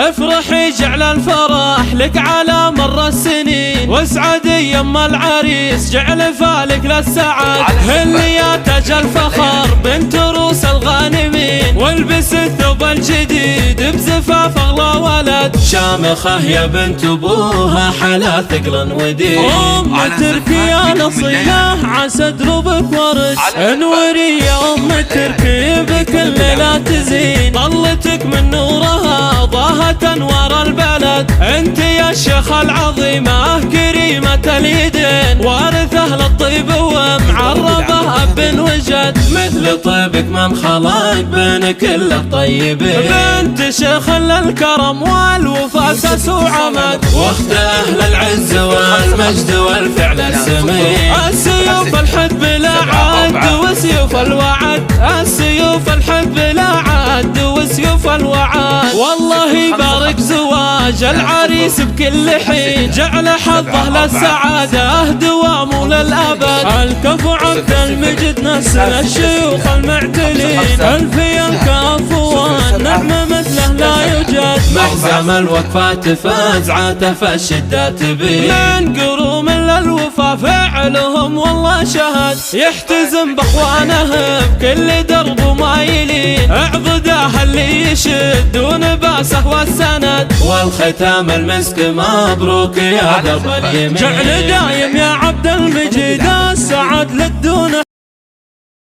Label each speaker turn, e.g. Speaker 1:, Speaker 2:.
Speaker 1: افرحي جعل الفرح لك على مر السنين، واسعدي يما العريس جعل فالك للسعد. هلي يا تاج الفخر بنت روس الغانمين، والبس الثوب الجديد بزفاف اغلى ولد. شامخه يا بنت ابوها حلا ثقل ودين، تركي يا نصيه عسى دروبك ورد. انوري يا تركي بكل ليله تزين، طلتك من نورها ضاهت انوار البلد. انت يا الشيخ العظيمه كريمه اليدين، وارثه للطيب ومعربه اب وجد. مثل طيبك من خلق بين كل الطيبين، بنت شيخ للكرم والوفاء اساس وعمد. واخت اهل العز والمجد والفعل السمين، السيوف الحد بلا عد وسيوف الوعد. السيوف الحد بلا عد وسيوف الوعد. والله يبارك زواج العريس بكل حين، جعل حظه للسعاده دوام للابد. الكفو عبد المجد نسل الشيوخ المعتلين، الفيا كافوان نعمه مثله لا يوجد. محزم الوقفات فزعته فالشده تبين، من قروم للوفا فعلهم والله شهد. يحتزم باخوانه بكل درب ومايلين، اعضده اللي يشدون باسه والسند. والختام المسك مبروك يا درب اليمين، جعل دايم يا عبد المجيد السعد للدون.